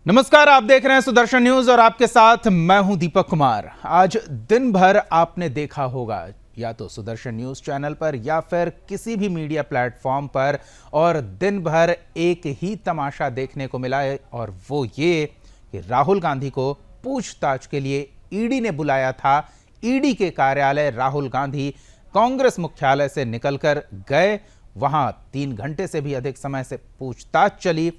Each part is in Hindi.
नमस्कार, आप देख रहे हैं सुदर्शन न्यूज और आपके साथ मैं हूं दीपक कुमार। आज दिन भर आपने देखा होगा या तो सुदर्शन न्यूज चैनल पर या फिर किसी भी मीडिया प्लेटफॉर्म पर, और दिन भर एक ही तमाशा देखने को मिला है, और वो ये कि राहुल गांधी को पूछताछ के लिए ईडी ने बुलाया था। ईडी के कार्यालय राहुल गांधी कांग्रेस मुख्यालय से निकलकर गए। वहां 3 घंटे से भी अधिक समय से पूछताछ चली।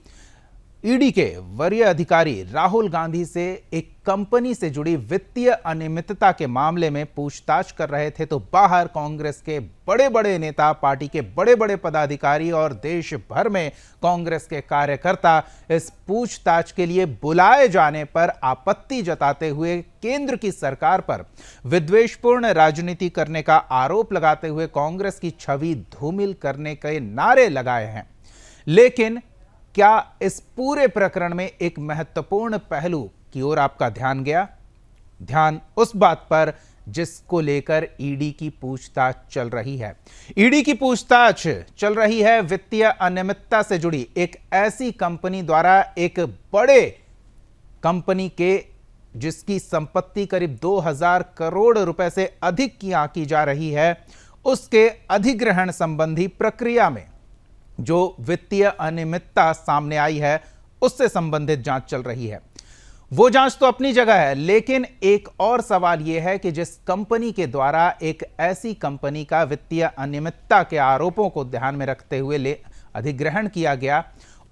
ईडी के वरीय अधिकारी राहुल गांधी से एक कंपनी से जुड़ी वित्तीय अनियमितता के मामले में पूछताछ कर रहे थे, तो बाहर कांग्रेस के बड़े बड़े नेता, पार्टी के बड़े बड़े पदाधिकारी और देश भर में कांग्रेस के कार्यकर्ता इस पूछताछ के लिए बुलाए जाने पर आपत्ति जताते हुए केंद्र की सरकार पर विद्वेषपूर्ण राजनीति करने का आरोप लगाते हुए कांग्रेस की छवि धूमिल करने के नारे लगाए हैं। लेकिन क्या इस पूरे प्रकरण में एक महत्वपूर्ण पहलू की ओर आपका ध्यान गया? ध्यान उस बात पर जिसको लेकर ईडी की पूछताछ चल रही है। ईडी की पूछताछ चल रही है वित्तीय अनियमितता से जुड़ी एक ऐसी कंपनी द्वारा, एक बड़े कंपनी के जिसकी संपत्ति करीब 2000 करोड़ रुपए से अधिक की आंकी जा रही है, उसके अधिग्रहण संबंधी प्रक्रिया में जो वित्तीय अनियमितता सामने आई है उससे संबंधित जांच चल रही है। वो जांच तो अपनी जगह है, लेकिन एक और सवाल यह है कि जिस कंपनी के द्वारा एक ऐसी कंपनी का वित्तीय अनियमितता के आरोपों को ध्यान में रखते हुए अधिग्रहण किया गया,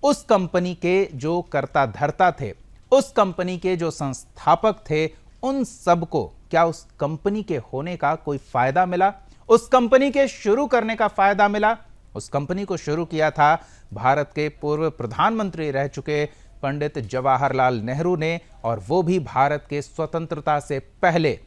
उस कंपनी के जो कर्ता धर्ता थे, उस कंपनी के जो संस्थापक थे, उन सबको क्या उस कंपनी के होने का कोई फायदा मिला? उस कंपनी के शुरू करने का फायदा मिला? उस कंपनी को शुरू किया था भारत के पूर्व प्रधानमंत्री रह चुके पंडित जवाहरलाल नेहरू ने, और वो भी भारत के स्वतंत्रता से पहले।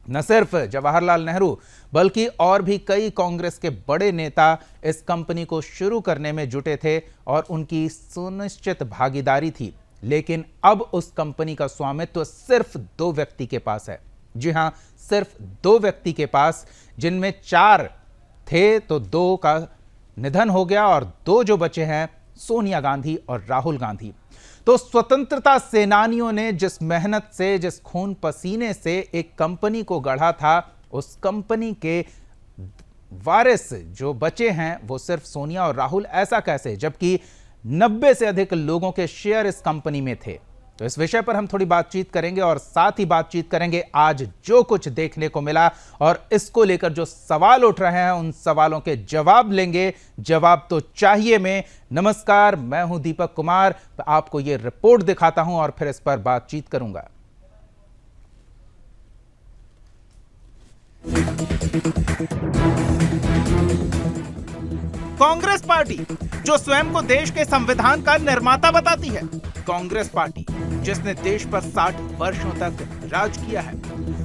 न सिर्फ जवाहरलाल नेहरू बल्कि और भी कई कांग्रेस के बड़े नेता इस कंपनी को शुरू करने में जुटे थे और उनकी सुनिश्चित भागीदारी थी। लेकिन अब उस कंपनी का स्वामित्व सिर्फ 2 व्यक्ति के पास है। जी हां, सिर्फ 2 व्यक्ति के पास, जिनमें 4 थे तो 2 का निधन हो गया, और 2 जो बचे हैं सोनिया गांधी और राहुल गांधी। तो स्वतंत्रता सेनानियों ने जिस मेहनत से, जिस खून पसीने से एक कंपनी को गढ़ा था, उस कंपनी के वारिस जो बचे हैं वो सिर्फ सोनिया और राहुल। ऐसा कैसे, जबकि 90 से अधिक लोगों के शेयर इस कंपनी में थे? तो इस विषय पर हम थोड़ी बातचीत करेंगे, और साथ ही बातचीत करेंगे आज जो कुछ देखने को मिला और इसको लेकर जो सवाल उठ रहे हैं उन सवालों के जवाब लेंगे। जवाब तो चाहिए में। नमस्कार, मैं हूं दीपक कुमार, आपको ये रिपोर्ट दिखाता हूं और फिर इस पर बातचीत करूंगा। कांग्रेस पार्टी जो स्वयं को देश के संविधान का निर्माता बताती है, कांग्रेस पार्टी जिसने देश पर 60 वर्षों तक राज किया है,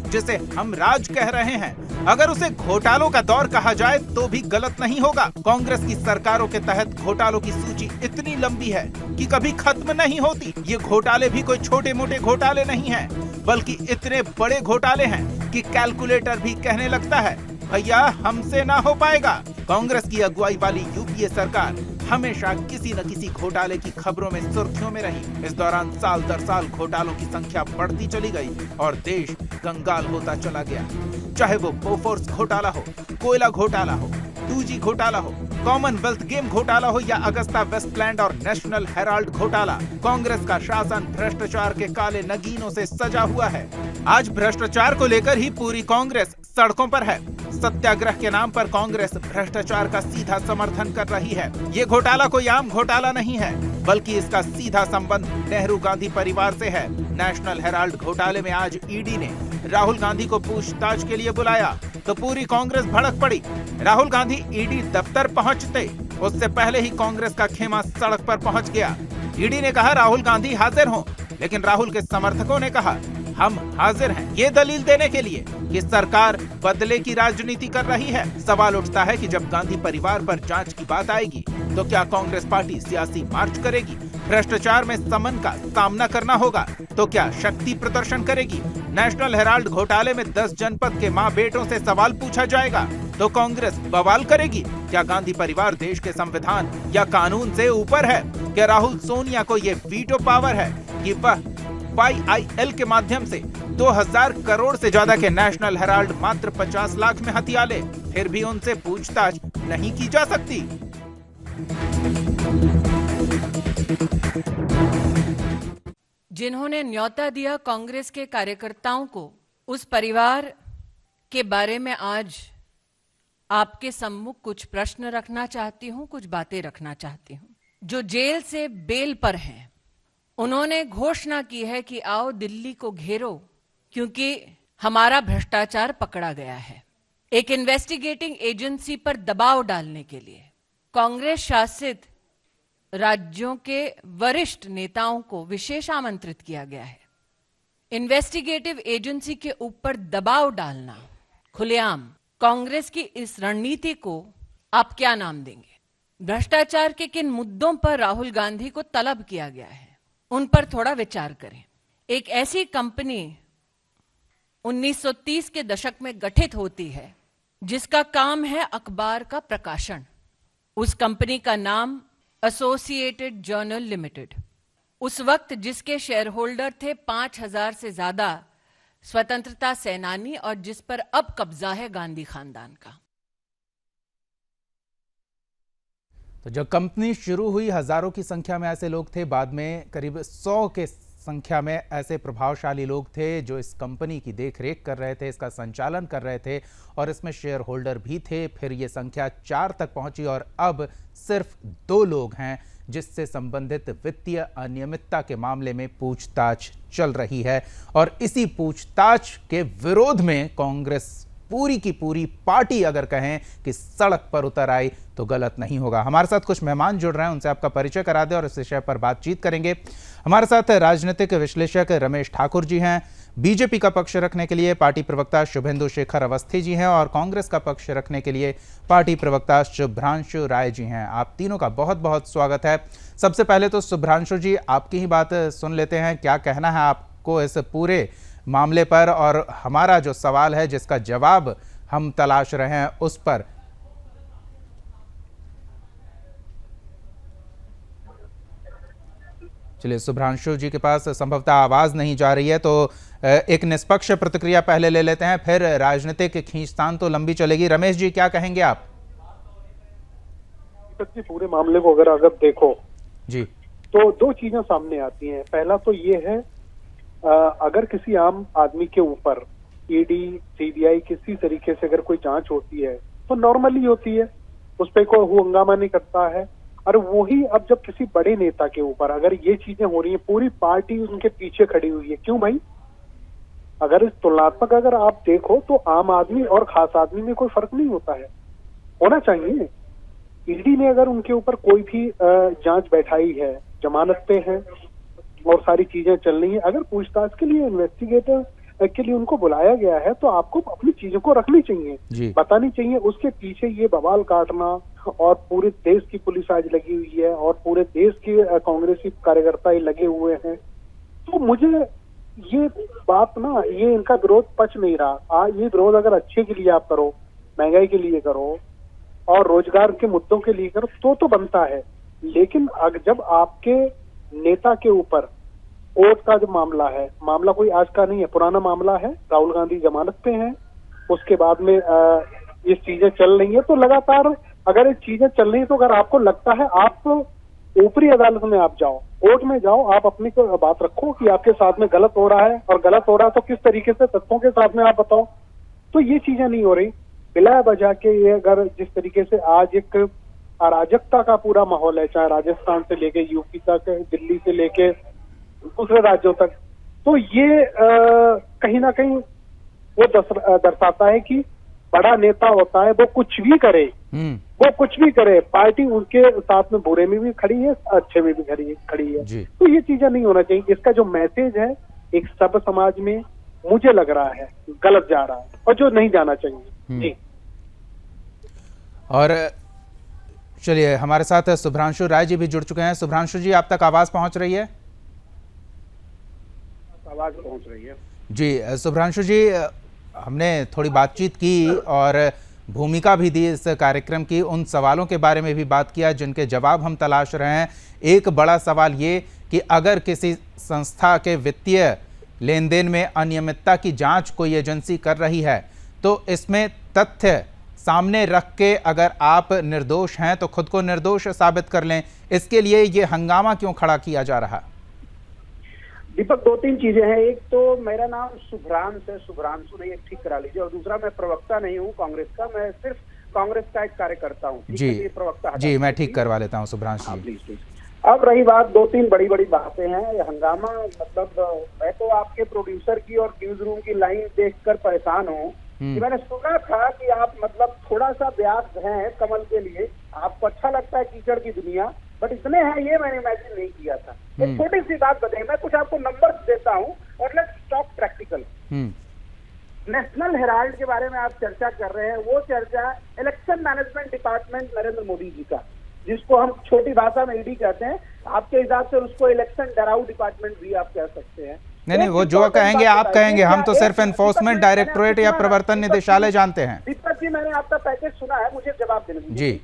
जिसे हम राज कह रहे हैं, अगर उसे घोटालों का दौर कहा जाए तो भी गलत नहीं होगा। कांग्रेस की सरकारों के तहत घोटालों की सूची इतनी लंबी है कि कभी खत्म नहीं होती। ये घोटाले भी कोई छोटे मोटे घोटाले नहीं हैं, बल्कि इतने बड़े घोटाले हैं कि कैलकुलेटर भी कहने लगता है भैया हमसे ना हो पाएगा। कांग्रेस की अगुवाई वाली यूपीए सरकार हमेशा किसी न किसी घोटाले की खबरों में सुर्खियों में रही। इस दौरान साल दर साल घोटालों की संख्या बढ़ती चली गई और देश कंगाल होता चला गया। चाहे वो बोफोर्स घोटाला हो, कोयला घोटाला हो, 2G घोटाला हो, कॉमनवेल्थ गेम घोटाला हो या अगस्ता वेस्टलैंड और नेशनल हेराल्ड घोटाला, कांग्रेस का शासन भ्रष्टाचार के काले नगीनों से सजा हुआ है। आज भ्रष्टाचार को लेकर ही पूरी कांग्रेस सड़कों पर है। सत्याग्रह के नाम पर कांग्रेस भ्रष्टाचार का सीधा समर्थन कर रही है। ये घोटाला कोई आम घोटाला नहीं है, बल्कि इसका सीधा संबंध नेहरू गांधी परिवार से है। नेशनल हेराल्ड घोटाले में आज ईडी ने राहुल गांधी को पूछताछ के लिए बुलाया तो पूरी कांग्रेस भड़क पड़ी। राहुल गांधी ईडी दफ्तर पहुंचते उससे पहले ही कांग्रेस का खेमा सड़क पर पहुंच गया। ईडी ने कहा राहुल गांधी हाजिर हों, लेकिन राहुल के समर्थकों ने कहा हम हाजिर हैं, ये दलील देने के लिए कि सरकार बदले की राजनीति कर रही है। सवाल उठता है कि जब गांधी परिवार पर जांच की बात आएगी तो क्या कांग्रेस पार्टी सियासी मार्च करेगी? भ्रष्टाचार में समन का सामना करना होगा तो क्या शक्ति प्रदर्शन करेगी? नेशनल हेराल्ड घोटाले में 10 जनपद के मां बेटों से सवाल पूछा जाएगा तो कांग्रेस बवाल करेगी। क्या गांधी परिवार देश के संविधान या कानून से ऊपर है? क्या राहुल सोनिया को ये वीटो पावर है कि वह YIL के माध्यम से 2000 करोड़ से ज्यादा के नेशनल हेराल्ड मात्र 50 लाख में हथिया ले, फिर भी उनसे पूछताछ नहीं की जा सकती। जिन्होंने न्योता दिया कांग्रेस के कार्यकर्ताओं को, उस परिवार के बारे में आज आपके सम्मुख कुछ प्रश्न रखना चाहती हूं, कुछ बातें रखना चाहती हूं। जो जेल से बेल पर हैं, उन्होंने घोषणा की है कि आओ दिल्ली को घेरो, क्योंकि हमारा भ्रष्टाचार पकड़ा गया है। एक इन्वेस्टिगेटिंग एजेंसी पर दबाव डालने के लिए कांग्रेस शासित राज्यों के वरिष्ठ नेताओं को विशेष आमंत्रित किया गया है। इन्वेस्टिगेटिव एजेंसी के ऊपर दबाव डालना खुलेआम, कांग्रेस की इस रणनीति को आप क्या नाम देंगे? भ्रष्टाचार के किन मुद्दों पर राहुल गांधी को तलब किया गया है, उन पर थोड़ा विचार करें। एक ऐसी कंपनी 1930 के दशक में गठित होती है जिसका काम है अखबार का प्रकाशन। उस कंपनी का नाम एसोसिएटेड जर्नल लिमिटेड। उस वक्त जिसके शेयर होल्डर थे 5000 से ज्यादा स्वतंत्रता सेनानी, और जिस पर अब कब्जा है गांधी खानदान का। तो जब कंपनी शुरू हुई, हजारों की संख्या में ऐसे लोग थे, बाद में करीब 100 के संख्या में ऐसे प्रभावशाली लोग थे जो इस कंपनी की देखरेख कर रहे थे, इसका संचालन कर रहे थे, और इसमें शेयर होल्डर भी थे। फिर ये संख्या 4 तक पहुंची और अब सिर्फ 2 लोग हैं जिससे संबंधित वित्तीय अनियमितता के मामले में पूछताछ चल रही है। और इसी पूछताछ के विरोध में कांग्रेस पूरी की पूरी पार्टी अगर कहें कि सड़क पर उतर आई तो गलत नहीं होगा। हमारे साथ कुछ मेहमान जुड़ रहे हैं, उनसे आपका परिचय करा दें और इस विषय पर बातचीत करेंगे। हमारे साथ राजनीतिक विश्लेषक रमेश ठाकुर जी हैं, बीजेपी का पक्ष रखने के लिए पार्टी प्रवक्ता शुभेंदु शेखर अवस्थी जी हैं, और कांग्रेस का पक्ष रखने के लिए पार्टी प्रवक्ता शुभ्रांशु राय जी हैं। आप तीनों का बहुत बहुत स्वागत है। सबसे पहले तो शुभ्रांशु जी, आपकी ही बात सुन लेते हैं, क्या कहना है आपको इस पूरे मामले पर, और हमारा जो सवाल है जिसका जवाब हम तलाश रहे हैं उस पर। चलिए, शुभ्रांशु जी के पास संभवतः आवाज नहीं जा रही है, तो एक निष्पक्ष प्रतिक्रिया पहले ले लेते हैं, फिर राजनीतिक खींचतान तो लंबी चलेगी। रमेश जी, क्या कहेंगे आप? पूरे मामले को अगर देखो जी, तो 2 चीजें सामने आती हैं। पहला तो ये है, अगर किसी आम आदमी के ऊपर ईडी, सीबीआई किसी तरीके से अगर कोई जांच होती है तो नॉर्मली होती है, उस पर कोई हंगामा नहीं करता है। और वही अब जब किसी बड़े नेता के ऊपर अगर ये चीजें हो रही हैं, पूरी पार्टी उनके पीछे खड़ी हुई है। क्यों भाई? अगर इस तुलनात्मक अगर आप देखो तो आम आदमी और खास आदमी में कोई फर्क नहीं होता है, होना चाहिए। ईडी ने अगर उनके ऊपर कोई भी जांच बैठाई है, जमानत पे है और सारी चीजें चल रही है, अगर पूछताछ के लिए इन्वेस्टिगेटर के लिए उनको बुलाया गया है तो आपको अपनी चीजों को रखनी चाहिए, बतानी चाहिए। उसके पीछे ये बवाल काटना, और पूरे देश की पुलिस आज लगी हुई है और पूरे देश के कांग्रेसी कार्यकर्ता लगे हुए हैं, तो मुझे ये बात ना, ये इनका विरोध पच नहीं रहा। ये विरोध अगर अच्छे के लिए आप करो, महंगाई के लिए करो और रोजगार के मुद्दों के लिए करो तो बनता है। लेकिन जब आपके नेता के ऊपर कोर्ट का जो मामला है, मामला कोई आज का नहीं है, पुराना मामला है, राहुल गांधी जमानत पे हैं, उसके बाद में ये चीजें चल रही है, तो लगातार अगर ये चीजें चल रही है तो अगर आपको लगता है, आप ऊपरी अदालत में आप जाओ, कोर्ट में जाओ, आप अपनी को बात रखो कि आपके साथ में गलत हो रहा है, और गलत हो रहा है तो किस तरीके से, तथ्यों के साथ में आप बताओ। तो ये चीजें नहीं हो रही बिला वजह के। ये अगर जिस तरीके से आज एक अराजकता का पूरा माहौल है, चाहे राजस्थान से लेके यूपी तक, दिल्ली से लेके दूसरे राज्यों तक, तो ये कहीं ना कहीं वो दर्शाता है कि बड़ा नेता होता है, वो कुछ भी करे, वो कुछ भी करे, पार्टी उनके साथ में बुरे में भी खड़ी है, अच्छे में भी खड़ी है। तो ये चीजें नहीं होना चाहिए। इसका जो मैसेज है एक सब समाज में, मुझे लग रहा है गलत जा रहा है, और जो नहीं जाना चाहिए। जी, और चलिए, हमारे साथ शुभ्रांशु राय जी भी जुड़ चुके हैं। शुभ्रांशु जी, आप तक आवाज पहुंच रही है? आवाज पहुंच रही है जी। शुभ्रांशु जी, हमने थोड़ी बातचीत की और भूमिका भी दी इस कार्यक्रम की, उन सवालों के बारे में भी बात किया जिनके जवाब हम तलाश रहे हैं। एक बड़ा सवाल ये कि अगर किसी संस्था के वित्तीय लेन देन में अनियमितता की जांच कोई एजेंसी कर रही है तो इसमें तथ्य सामने रख के अगर आप निर्दोष हैं तो खुद को निर्दोष साबित कर लें। इसके लिए ये हंगामा क्यों खड़ा किया जा रहा? दीपक, दो तीन चीजें हैं। एक तो मेरा नाम शुभ्रांशु है, शुभ्रांशु नहीं, एक ठीक करा लीजिए। और दूसरा, मैं प्रवक्ता नहीं हूँ कांग्रेस का, मैं सिर्फ कांग्रेस का एक कार्यकर्ता हूँ। जी प्रवक्ता जी, मैं ठीक करवा लेता हूँ शुभ्रांशु जी। प्लीज। अब रही बात, दो तीन बड़ी बड़ी बातें हैं। ये हंगामा मतलब मैं तो आपके प्रोड्यूसर की और न्यूज रूम की लाइन देखकर परेशान हूँ कि मैंने सुना था कि आप मतलब थोड़ा सा ब्यास हैं कमल के लिए, आपको अच्छा लगता है कीचड़ की दुनिया, बट इतने हैं ये मैंने इमेजिन नहीं किया था। एक छोटी सी बात बताइए, मैं कुछ आपको नंबर्स देता हूँ और let's talk practical. National Herald के बारे में आप चर्चा कर रहे हैं, वो चर्चा election management department Narendra Modi ji का, जिसको हम छोटी भाषा में ईडी कहते हैं, आपके हिसाब से उसको इलेक्शन डराउ डिपार्टमेंट भी आप कह सकते हैं। नहीं, वो जो कहेंगे आप कहेंगे, हम तो सिर्फ एनफोर्समेंट डायरेक्टोरेट या प्रवर्तन निदेशालय जानते हैं। दीपक जी, मैंने आपका पैकेज सुना है, मुझे जवाब देने दीजिए। जी,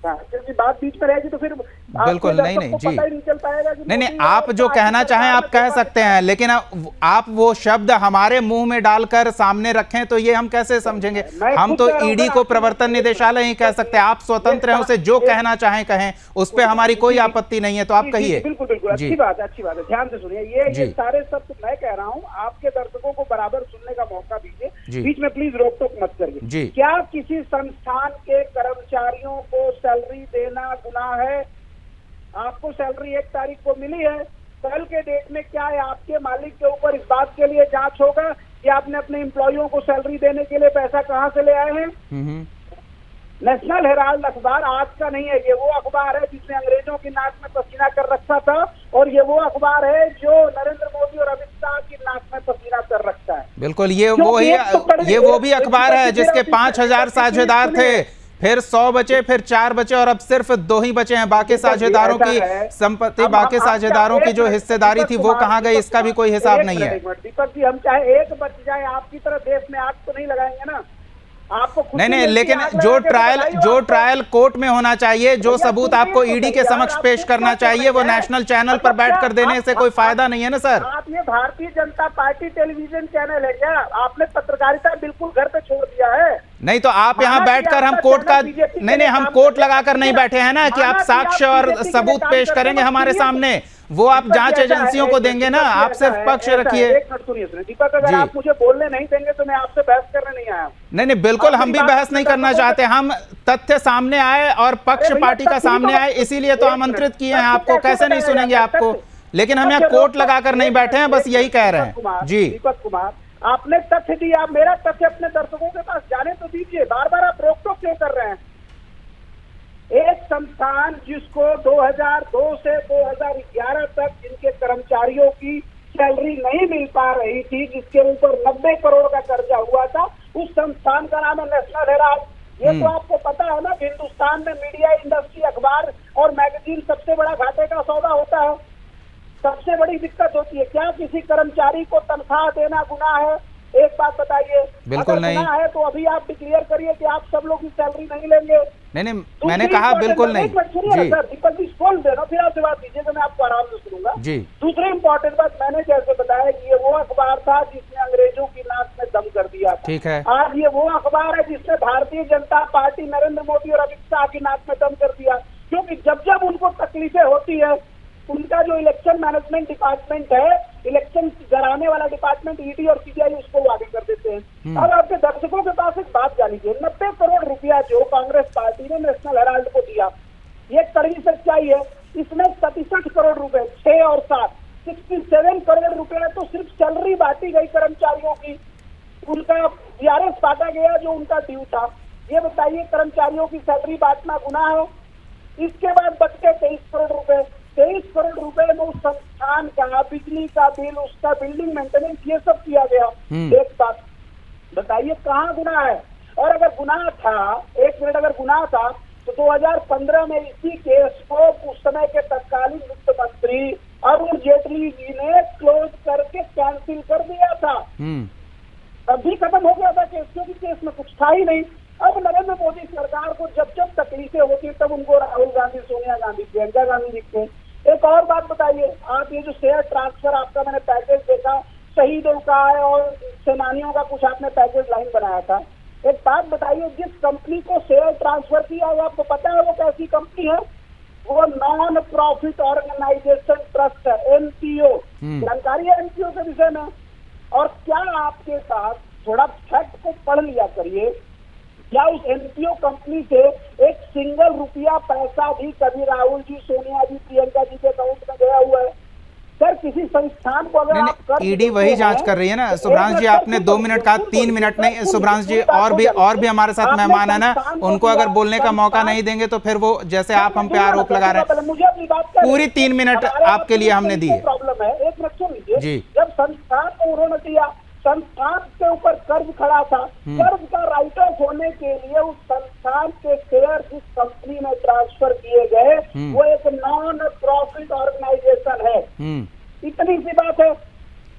क्योंकि बात बीच में रहेगी तो फिर बिल्कुल नहीं जी, नहीं चल पाएगा कि नहीं, आप जो कहना चाहें आप कह सकते हैं, लेकिन आप वो शब्द हमारे मुंह में डालकर सामने रखें तो ये हम कैसे समझेंगे? हम तो ईडी को प्रवर्तन निदेशालय ही कह सकते हैं। आप स्वतंत्र हैं, उसे जो कहना चाहें कहें, उस पर हमारी कोई आपत्ति नहीं है, तो आप कहिए। बिल्कुल बिल्कुल, अच्छी बात है। ध्यान से सुनिए, ये सारे शब्द मैं कह रहा हूँ, आपके दर्शकों को बराबर सुनने का मौका दीजिए, बीच में प्लीज रोक टोक मत करिए। क्या किसी संस्थान के कर्मचारियों को सैलरी देना गुनाह है? आपको सैलरी 1 तारीख को मिली है, कल के डेट में क्या है आपके मालिक के ऊपर इस बात के लिए जांच होगा कि आपने अपने एम्प्लॉइयों को सैलरी देने के लिए पैसा कहां से ले आए हैं? नेशनल हेराल्ड अखबार आज का नहीं है, ये वो अखबार है जिसने अंग्रेजों की नाक में पसीना कर रखा था, और ये वो अखबार है जो नरेंद्र मोदी और अमित शाह की नाक में पसीना कर रखता है। बिल्कुल, ये वो भी अखबार है जिसके 5000 साझेदार थे, फिर 100 बचे, फिर 4 बचे, और अब सिर्फ 2 ही बचे हैं। बाकी साझेदारों की संपत्ति, बाकी साझेदारों की जो हिस्सेदारी थी वो कहां गई, इसका भी कोई हिसाब नहीं है। दीपक जी, हम चाहे एक बच जाए, आपकी तरह देश में आग तो नहीं लगाएंगे ना। आपको नहीं, लेकिन जो ट्रायल कोर्ट में होना चाहिए, जो सबूत आपको ईडी के समक्ष पेश करना चाहिए, वो नेशनल चैनल पर बैठकर देने से कोई फायदा नहीं है ना सर। आप ये Bharatiya Janata party television channel है क्या? आपने पत्रकारिता बिल्कुल घर पे छोड़ दिया है। नहीं तो आप यहाँ बैठकर हम कोर्ट का नहीं, हम कोर्ट लगाकर नहीं बैठे हैं ना कि आप साक्ष्य और सबूत पेश करेंगे हमारे सामने, वो आप जांच एजेंसियों को देंगे ना, आप सिर्फ पक्ष रखिए। दीपक, अगर आप मुझे बोलने नहीं देंगे तो मैं आपसे बहस करने नहीं आया। नहीं, बिल्कुल, हम भी बहस नहीं करना चाहते, हम तथ्य सामने आए और पक्ष पार्टी का सामने आए, इसीलिए तो आमंत्रित किए हैं आपको। कैसे नहीं सुनेंगे आपको? लेकिन हम यहाँ कोर्ट लगाकर नहीं बैठे हैं, बस यही कह रहे हैं जी। दीपक कुमार, आपने तथ्य दिया, मेरा तथ्य अपने दर्शकों के पास जाने तो दीजिए, बार बार आप रोक टोक क्यों कर रहे हैं? एक संस्थान जिसको 2002 से 2011 तक जिनके कर्मचारियों की सैलरी नहीं मिल पा रही थी, जिसके ऊपर 90 करोड़ का कर्जा हुआ था, उस संस्थान का नाम है नेशनल हेराल्ड। ये तो आपको पता है ना, हिंदुस्तान में मीडिया इंडस्ट्री, अखबार और मैगजीन सबसे बड़ा घाटे का सौदा होता है, सबसे बड़ी दिक्कत होती है। क्या किसी कर्मचारी को तनख्वाह देना गुनाह है? एक बात बताइए। बिल्कुल नहीं है तो अभी आप डिक्लेयर करिए कि आप सब लोग की सैलरी नहीं लेंगे। नहीं, मैंने कहा बिल्कुल नहीं जी। दीपक जी बोल देना, फिर आपसे बात कीजिए तो मैं आपको आराम से सुनूंगा जी। दूसरी इंपॉर्टेंट बात, मैंने जैसे बताया कि ये वो अखबार था जिसने अंग्रेजों की नाक में दम कर दिया था। ठीक है। आज ये वो अखबार है जिसने भारतीय जनता पार्टी नरेंद्र मोदी और अमित शाह की नाक में दम कर दिया, क्योंकि जब जब उनको तकलीफें होती है, उनका जो इलेक्शन मैनेजमेंट डिपार्टमेंट है, इलेक्शन कराने वाला डिपार्टमेंट, ईडी और सीबीआई, उसको वो आगे कर देते हैं। अब आपके दर्शकों के पास एक बात जानी चाहिए, 90 करोड़ रुपया जो कांग्रेस पार्टी ने नेशनल हेराल्ड को दिया, ये कड़वी सच्चाई है। इसमें 67 करोड़ रुपए, 6 और 7, 67 करोड़ रुपए तो सिर्फ सैलरी बांटी गई कर्मचारियों की, उनका वीआरएस बांटा गया जो उनका ड्यू था। ये बताइए, कर्मचारियों की सैलरी बांटना गुनाह है? इसके बाद बचते 23 करोड़ रुपए। 23 करोड़ रुपए में उस संस्थान का बिजली का बिल, उसका बिल्डिंग मेंटेनेंस, ये सब किया गया एक साथ। बताइए कहाँ गुनाह है? और अगर गुनाह था, एक मिनट, अगर गुनाह था तो 2015 में इसी केस को उस समय के तत्कालीन वित्त मंत्री अरुण जेटली जी ने क्लोज करके कैंसिल कर दिया था। तब भी खत्म हो गया था केस, क्योंकि केस में कुछ था ही नहीं। अब नरेंद्र सरकार को जब जब तकलीफें होती है तब उनको राहुल गांधी, सोनिया गांधी, प्रियंका गांधी दिखते हैं। एक और बात बताइए, आप ये जो शेयर ट्रांसफर आपका मैंने पैकेज देखा, शहीदों का है और सेनानियों का कुछ आपने पैकेज लाइन बनाया था। एक बात बताइए, जिस कंपनी को शेयर ट्रांसफर किया है आपको पता है वो कैसी कंपनी है? वो नॉन प्रॉफिट ऑर्गेनाइजेशन ट्रस्ट है, एनपीओ। जानकारी है एनपीओ के विषय में? और क्या आपके साथ थोड़ा फैक्ट को पढ़ लिया करिए, क्या उस एनपीओ कंपनी से एक सिंगल रुपया पैसा भी कभी राहुल जी, सोनिया जी, प्रियंका जी के अकाउंट में गया हुआ है? सर किसी संस्थान को अगर आप कर ईडी वही जांच कर रही है ना। सुभ्रांश जी आपने 2 मिनट कहा, 3 मिनट नहीं। सुभ्रांश जी और भी हमारे साथ मेहमान है ना, उनको अगर बोलने का मौका नहीं देंगे तो फिर वो जैसे आप हम पे आरोप लगा रहे हैं। मुझे अपनी बात पूरी 3 मिनट आपके लिए हमने दी है। प्रॉब्लम है, एक मिनट सुन लीजिए जी। जब संस्थान को उन्होंने दिया, संस्थान के ऊपर कर्ज खड़ा था, कर्ज का राइट ऑफ होने के लिए उस संस्थान के शेयर जिस कंपनी में ट्रांसफर किए गए वो एक नॉन प्रॉफिट ऑर्गेनाइजेशन है। इतनी सी बात है।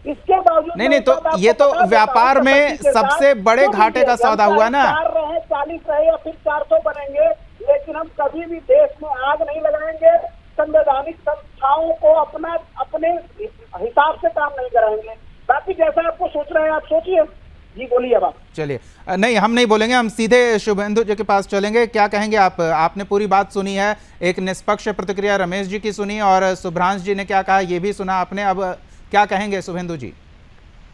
इसके बावजूद नहीं तो ये तो व्यापार में सबसे बड़े घाटे का सौदा हुआ ना। 4 रहे, 40 रहे या फिर 400 बनेंगे, लेकिन हम कभी भी देश में आग नहीं लगाएंगे, संवैधानिक संस्थाओं को अपने हिसाब से काम नहीं कराएंगे। बाकी जैसा आपको सोच रहे हैं आप सोचिए। जी बोलिए अब आप। चलिए, नहीं हम नहीं बोलेंगे, हम सीधे शुभेंदु जी के पास चलेंगे। क्या कहेंगे आप? आपने पूरी बात सुनी है, एक निष्पक्ष प्रतिक्रिया रमेश जी की सुनी और सुभ्रांश जी ने क्या कहा ये भी सुना आपने। अब क्या कहेंगे शुभेंदु जी?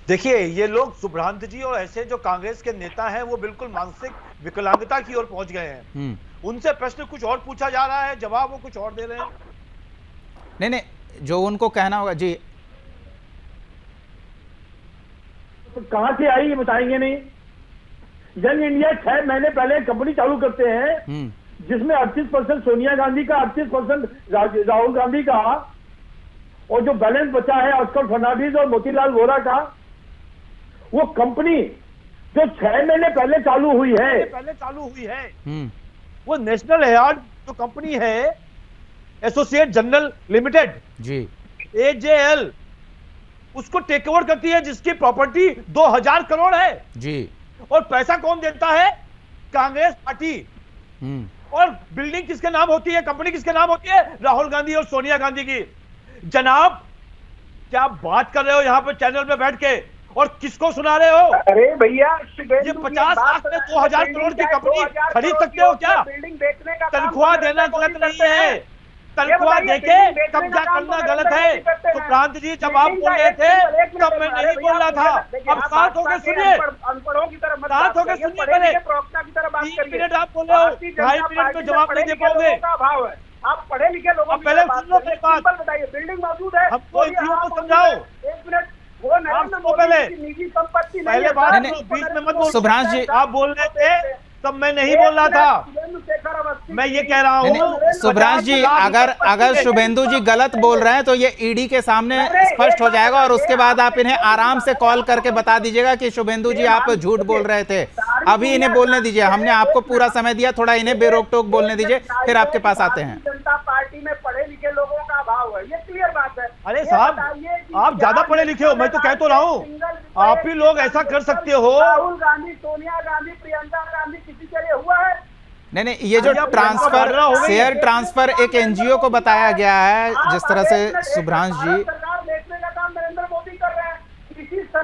देखिए, ये लोग सुभ्रांत जी और ऐसे जो कांग्रेस के नेता हैं वो बिल्कुल मानसिक विकलांगता की ओर पहुंच गए हैं। उनसे प्रश्न कुछ और पूछा जा रहा है, जवाब वो कुछ और दे रहे हैं। नहीं, जो उनको कहना होगा। जी, तो कहां से आई ये बताएंगे नहीं। यंग इंडिया 6 महीने पहले कंपनी चालू करते हैं जिसमें 38% सोनिया गांधी का, 38% राहुल गांधी का, और जो बैलेंस बचा है ऑस्कर फर्नांडिस और मोतीलाल वोरा का। वो कंपनी जो 6 महीने पहले चालू हुई है, वो नेशनल हेराल्ड जो कंपनी है, एसोसिएट जनरल लिमिटेड जी, AJL, उसको टेक ओवर करती है, जिसकी प्रॉपर्टी 2000 करोड़ है जी। और पैसा कौन देता है? कांग्रेस पार्टी। और बिल्डिंग किसके नाम होती है, कंपनी किसके नाम होती है? राहुल गांधी और सोनिया गांधी की। जनाब, क्या बात कर रहे हो यहां पर चैनल में बैठ के, और किसको सुना रहे हो? अरे भैया, ये 50 लाख में 2000 करोड़ की कंपनी खरीद सकते हो क्या? बिल्डिंग बेचने का तनख्वाह देना गलत नहीं है, तनख्वाह देके कब्जा करना गलत है। तो क्रांति जी जब आप बोल रहे थे तब मैं नहीं बोल रहा था। अब शांत होकर सुनिए, अनपढ़ों की तरह शांत होकर सुनिए। पहले प्रवक्ता की तरह बात 3 मिनट आप बोल रहे हो, 2.5 मिनट में जवाब नहीं दे पाओगे। भाव है, आप पढ़े लिखे लोगों अब पहले सुन लो मेरी बात। बताइए, बिल्डिंग मौजूद है, हमको इन चीजों को समझाओ। 1 मिनट, वो नरेंद्र मोदी की निजी संपत्ति नहीं पहले है। बात नहीं, बीच में मत बोलो। सुभ्रांश जी, आप बोल रहे थे तब मैं नहीं बोल रहा था। मैं ये कह रहा हूँ, सुभ्रांश जी, अगर शुभेंदु जी गलत बोल रहे हैं तो ये ईडी के सामने स्पष्ट हो जाएगा और उसके बाद आप इन्हें आराम से कॉल करके बता दीजिएगा कि शुभेंदु जी आप झूठ बोल रहे थे। अभी इन्हें बोलने दीजिए, हमने आपको पूरा समय दिया, थोड़ा इन्हें बेरोक टोक बोलने दीजिए, फिर आपके पास आते हैं। जनता पार्टी में पढ़े लिखे लोगों का अभाव है, ये क्लियर बात है। अरे साहब, आप ज्यादा पढ़े लिखे हो, मैं तो कह तो रहा हूँ। आप ही लोग ऐसा कर सकते हो। राहुल गांधी, सोनिया गांधी, प्रियंका गांधी किसी के लिए हुआ है? नहीं, ये जो ट्रांसफर, शेयर ट्रांसफर एक एनजीओ को बताया गया है, जिस तरह से सुभ्रांश जी। सरकार देखने का काम नरेंद्र मोदी कर रहे हैं।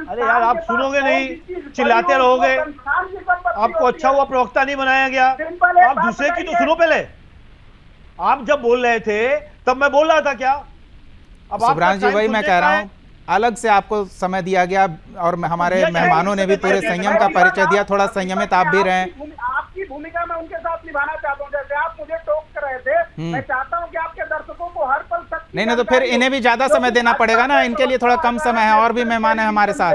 अरे यार, आप सुनोगे नहीं, चिल्लाते रहोगे। आपको अच्छा हुआ प्रवक्ता नहीं बनाया गया। आप दूसरे की तो सुनो पहले। आप जब बोल रहे थे तब मैं बोल रहा था क्या? अब सुभ्रांश जी, वही मैं कह रहा हूँ, अलग से आपको समय दिया गया और हमारे मेहमानों ने भी पूरे संयम का परिचय दिया। थोड़ा संयमित आप भी रहें। आपकी भूमिका मैं उनके साथ निभाना चाहता हूँ। जैसे आप मुझे टोक कर रहे थे, मैं चाहता हूँ कि आपके दर्शकों को हर पल तक नहीं तो फिर इन्हें भी ज्यादा समय देना पड़ेगा ना, इनके लिए थोड़ा कम समय है, और भी मेहमान है हमारे साथ।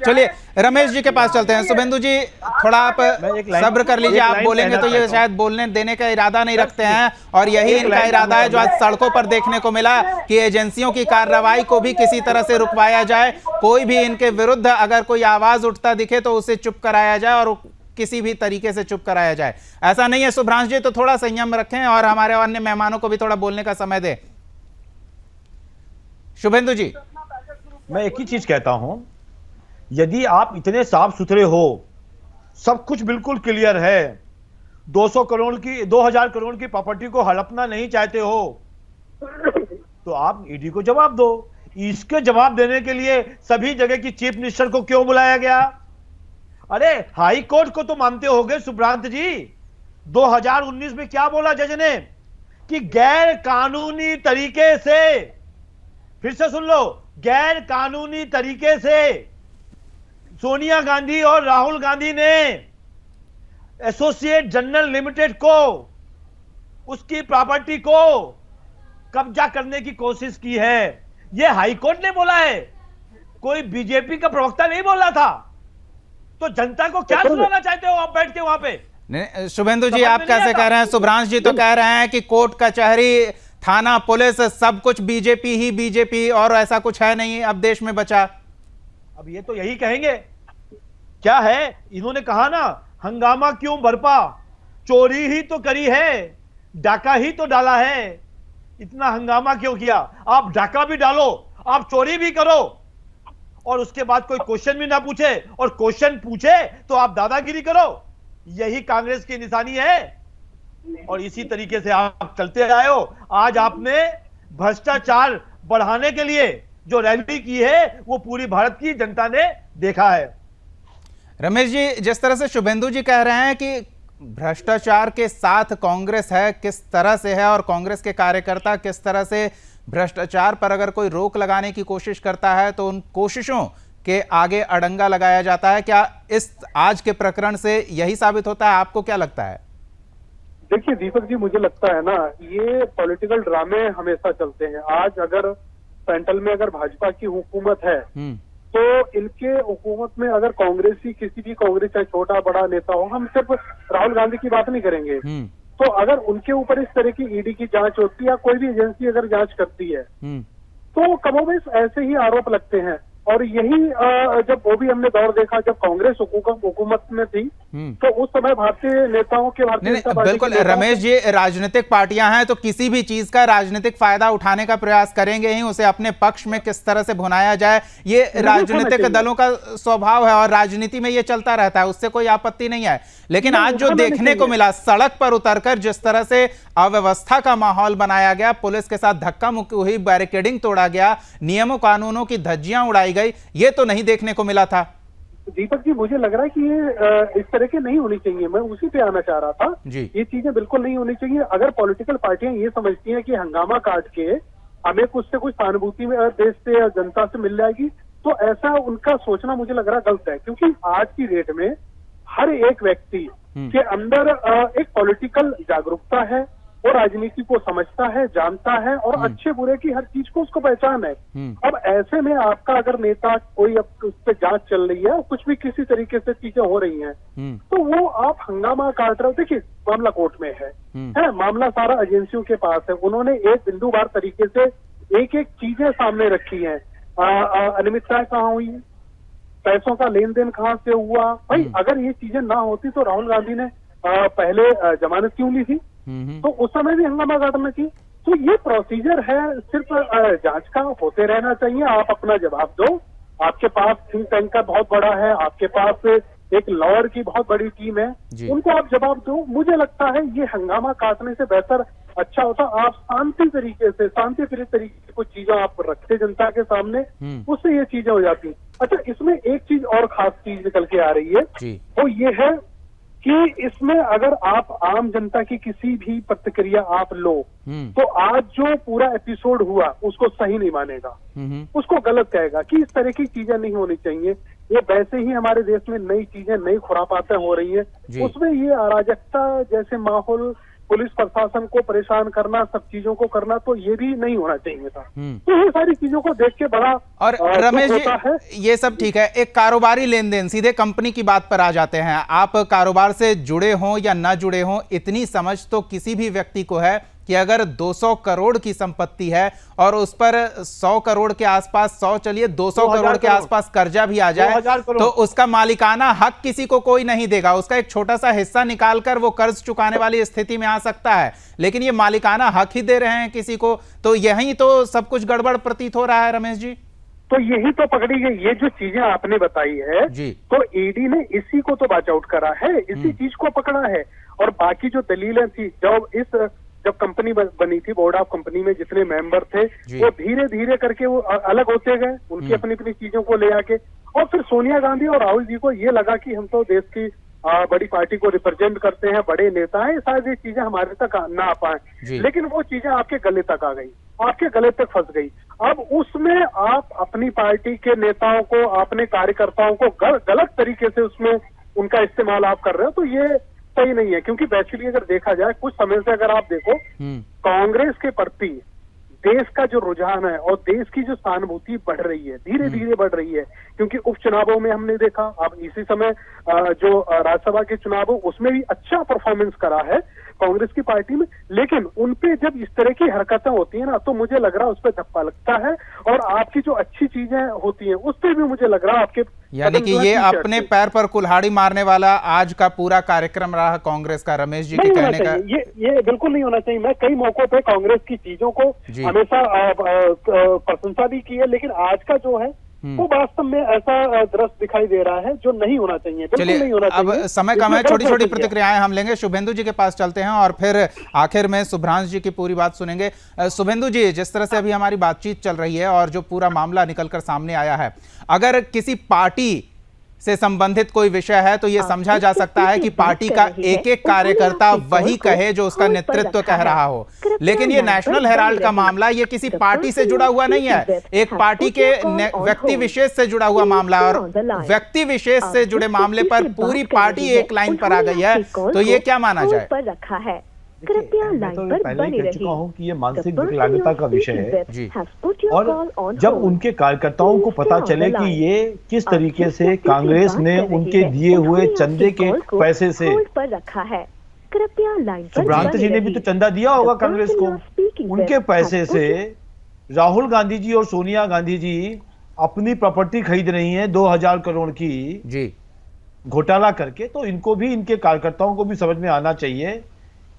चलिए रमेश जी के पास चलते हैं। शुभेंदु जी, थोड़ा आप सब्र कर लीजिए, आप बोलेंगे तो ये शायद बोलने देने का इरादा नहीं रखते हैं, और यही इनका इरादा है जो आज सड़कों पर देखने को मिला कि एजेंसियों की कार्रवाई को भी किसी तरह से रुकवाया जाए। कोई भी इनके विरुद्ध अगर कोई आवाज उठता दिखे तो उसे चुप कराया जाए, और किसी भी तरीके से चुप कराया जाए। ऐसा नहीं है सुभ्रांश जी, तो थोड़ा संयम रखें और हमारे अन्य मेहमानों को भी थोड़ा बोलने का समय दें। शुभेंदु जी, मैं एक ही चीज कहता हूं, यदि आप इतने साफ सुथरे हो, सब कुछ बिल्कुल क्लियर है, 2000 करोड़ की प्रॉपर्टी को हड़पना नहीं चाहते हो तो आप ईडी को जवाब दो। इसके जवाब देने के लिए सभी जगह की चीफ मिनिस्टर को क्यों बुलाया गया? अरे हाई कोर्ट को तो मानते होंगे सुब्रांत जी, 2019 में क्या बोला जज ने कि गैर कानूनी तरीके से, फिर से सुन लो, गैर कानूनी तरीके से सोनिया गांधी और राहुल गांधी ने एसोसिएट जनरल लिमिटेड को, उसकी प्रॉपर्टी को कब्जा करने की कोशिश की है। यह हाईकोर्ट ने बोला है, कोई बीजेपी का प्रवक्ता नहीं बोला था। तो जनता को क्या सुनाना चाहते हो आप बैठ के वहां पे? नहीं शुभेंदु जी, आप कैसे कह रहे हैं? सुब्रांश जी तो कह रहे हैं कि कोर्ट कचहरी थाना पुलिस सब कुछ बीजेपी ही बीजेपी, और ऐसा कुछ है नहीं अब देश में बचा। अब ये तो यही कहेंगे। क्या है, इन्होंने कहा ना, हंगामा क्यों बरपा, चोरी ही तो करी है, डाका ही तो डाला है, इतना हंगामा क्यों किया? आप डाका भी डालो, आप चोरी भी करो, और उसके बाद कोई क्वेश्चन भी ना पूछे, और क्वेश्चन पूछे तो आप दादागिरी करो। यही कांग्रेस की निशानी है, और इसी तरीके से आप चलते आए हो। आज आपने भ्रष्टाचार बढ़ाने के लिए जो रैली की है वो पूरी भारत की जनता ने देखा है। रमेश जी, जिस तरह से शुभेंदु जी कह रहे हैं कि भ्रष्टाचार के साथ कांग्रेस है, किस तरह से है, और कांग्रेस के कार्यकर्ता किस तरह से भ्रष्टाचार पर अगर कोई रोक लगाने की कोशिश करता है तो उन कोशिशों के आगे अड़ंगा लगाया जाता है, क्या इस आज के प्रकरण से यही साबित होता है? आपको क्या लगता है? देखिए दीपक जी, मुझे लगता है ना, ये पॉलिटिकल ड्रामे हमेशा चलते हैं। आज अगर सेंट्रल में अगर भाजपा की हुकूमत है तो इनके हुकूमत में अगर कांग्रेसी, किसी भी कांग्रेस चाहे छोटा बड़ा नेता हो, हम सिर्फ राहुल गांधी की बात नहीं करेंगे, तो अगर उनके ऊपर इस तरह की ईडी की जांच होती है या कोई भी एजेंसी अगर जांच करती है तो कमोबेश ऐसे ही आरोप लगते हैं। और यही जब वो भी हमने दौर देखा जब कांग्रेस हुकूमत में थी तो उस समय भारतीय नेताओं के बिल्कुल रमेश जी, राजनीतिक पार्टियां हैं तो किसी भी चीज का राजनीतिक फायदा उठाने का प्रयास करेंगे ही, उसे अपने पक्ष में किस तरह से भुनाया जाए ये राजनीतिक दलों का स्वभाव है और राजनीति में ये चलता रहता है, उससे कोई आपत्ति नहीं है। लेकिन आज जो देखने को मिला, सड़क पर उतरकर जिस तरह से अव्यवस्था का माहौल बनाया गया, पुलिस के साथ धक्का मुक्की हुई, बैरिकेडिंग तोड़ा गया, नियमों कानूनों की धज्जियां उड़ाई गई, ये तो नहीं देखने को मिला था। दीपक जी, मुझे लग रहा है कि ये इस तरह के नहीं होनी चाहिए। मैं उसी पे आना चाह रहा था जी। ये चीजें बिल्कुल नहीं होनी चाहिए। अगर पॉलिटिकल पार्टियां ये समझती हैं कि हंगामा काट के हमें कुछ से कुछ सहानुभूति में देश से या जनता से मिल जाएगी, तो ऐसा उनका सोचना मुझे लग रहा गलत है। क्योंकि आज की डेट में हर एक व्यक्ति के अंदर एक पॉलिटिकल जागरूकता है और राजनीति को समझता है, जानता है, और अच्छे बुरे की हर चीज को उसको पहचान है। अब ऐसे में आपका अगर नेता कोई अब उस पर जांच चल रही है, कुछ भी किसी तरीके से चीजें हो रही हैं, तो वो आप हंगामा काट रहे हो। देखिए, मामला कोर्ट में है, मामला सारा एजेंसियों के पास है। उन्होंने एक बिंदुवार तरीके से एक एक चीजें सामने रखी है। अनियमितताएं कहाँ हुई, पैसों का लेन देन कहाँ से हुआ। भाई अगर ये चीजें ना होती तो राहुल गांधी ने पहले जमानत क्यों ली थी? तो उस समय भी हंगामा काटना चाहिए। तो ये प्रोसीजर है, सिर्फ जांच का होते रहना चाहिए। आप अपना जवाब दो, आपके पास थिंक टैंक का बहुत बड़ा है, आपके पास एक लॉयर की बहुत बड़ी टीम है, उनको आप जवाब दो। मुझे लगता है ये हंगामा काटने से बेहतर अच्छा होता आप शांति तरीके से, शांति प्रिय तरीके से कुछ चीजें आप रखते जनता के सामने, उससे ये चीजें हो जाती। अच्छा, इसमें एक चीज और खास चीज निकल के आ रही है, वो ये है कि इसमें अगर आप आम जनता की किसी भी प्रतिक्रिया आप लो तो आज जो पूरा एपिसोड हुआ उसको सही नहीं मानेगा, उसको गलत कहेगा कि इस तरह की चीजें नहीं होनी चाहिए। ये वैसे ही हमारे देश में नई चीजें, नई खुरापातें हो रही हैं, उसमें ये अराजकता जैसे माहौल, पुलिस प्रशासन को परेशान करना, सब चीजों को करना, तो ये भी नहीं होना चाहिए था। तो ये सारी चीजों को देख के बड़ा और रमेश जी, ये सब ठीक है, एक कारोबारी लेन देन, सीधे कंपनी की बात पर आ जाते हैं। आप कारोबार से जुड़े हों या ना जुड़े हों, इतनी समझ तो किसी भी व्यक्ति को है कि अगर 200 करोड़ की संपत्ति है और उस पर 100 करोड़ के आसपास, 100 चलिए 200 करोड़ के आसपास कर्जा भी आ जाए तो उसका मालिकाना हक किसी को कोई नहीं देगा। उसका एक छोटा सा हिस्सा निकालकर वो कर्ज चुकाने वाली स्थिति में आ सकता है, लेकिन ये मालिकाना हक ही दे रहे हैं किसी को, तो यही तो सब कुछ गड़बड़ प्रतीत हो रहा है। रमेश जी, तो यही तो पकड़ी गई, ये जो चीजें आपने बताई है जी, तो ईडी ने इसी को तो वाच आउट करा है, इसी चीज को पकड़ा है। और बाकी जो दलीलें थी, जब कंपनी बनी थी, बोर्ड ऑफ कंपनी में जितने मेंबर थे वो धीरे धीरे करके वो अलग होते गए, उनकी अपनी अपनी चीजों को ले आके, और फिर सोनिया गांधी और राहुल जी को ये लगा कि हम तो देश की बड़ी पार्टी को रिप्रेजेंट करते हैं, बड़े नेता हैं, शायद ये चीजें हमारे तक ना आ पाए, लेकिन वो चीजें आपके गले तक आ गई, आपके गले तक फंस गई। अब उसमें आप अपनी पार्टी के नेताओं को, अपने कार्यकर्ताओं को गलत तरीके से उसमें उनका इस्तेमाल आप कर रहे हो, तो ये सही नहीं है। क्योंकि वैक्चुअली अगर देखा जाए, कुछ समय से अगर आप देखो, कांग्रेस के प्रति देश का जो रुझान है और देश की जो सहानुभूति बढ़ रही है, धीरे धीरे बढ़ रही है। क्योंकि उपचुनावों में हमने देखा, अब इसी समय जो राज्यसभा के चुनाव हो उसमें भी अच्छा परफॉर्मेंस करा है कांग्रेस की पार्टी में, लेकिन उनपे जब इस तरह की हरकतें होती है ना, तो मुझे लग रहा है उस पर धप्पा लगता है, और आपकी जो अच्छी चीजें होती हैं उस पर भी मुझे लग रहा है आपके, यानी कि ये अपने पैर पर कुल्हाड़ी मारने वाला आज का पूरा कार्यक्रम रहा कांग्रेस का, रमेश जी के कहने का। ये बिल्कुल नहीं होना चाहिए। मैं कई मौकों पे कांग्रेस की चीजों को हमेशा प्रशंसा भी की है, लेकिन आज का जो है वो वास्तव में ऐसा दृश्य दिखाई दे रहा है जो नहीं होना चाहिए, बिल्कुल नहीं होना चाहिए। अब समय कम है, छोटी छोटी प्रतिक्रियाएं हम लेंगे। शुभेंदु जी के पास चलते हैं और फिर आखिर में शुभ्रांश जी की पूरी बात सुनेंगे। शुभेंदु जी, जिस तरह से अभी हमारी बातचीत चल रही है और जो पूरा मामला निकलकर सामने आया है, अगर किसी पार्टी से संबंधित कोई विषय है तो यह समझा जा सकता है कि पार्टी का एक एक कार्यकर्ता वही कहे जो उसका नेतृत्व कह रहा हो, लेकिन ये नेशनल हेराल्ड का मामला ये किसी पार्टी से जुड़ा हुआ नहीं है, एक पार्टी के व्यक्ति विशेष से जुड़ा हुआ मामला, और व्यक्ति विशेष से जुड़े मामले पर पूरी पार्टी एक लाइन पर आ गई है, तो ये क्या माना जाए? रखा है, कृपया लाइन पर बने रहिए। चुका हूं कि ये मानसिक विकलांगता का विषय है, और जब उनके कार्यकर्ताओं को पता चले कि ये किस तरीके से कांग्रेस ने उनके दिए हुए चंदे के पैसे से रखा है, कृपया लाइन पर सुब्रांत जी ने भी तो चंदा दिया होगा कांग्रेस को, उनके पैसे से राहुल गांधी जी और सोनिया गांधी जी अपनी प्रॉपर्टी खरीद रही हैं 2000 करोड़ की जी घोटाला करके, तो इनको भी, इनके कार्यकर्ताओं को भी समझ में आना चाहिए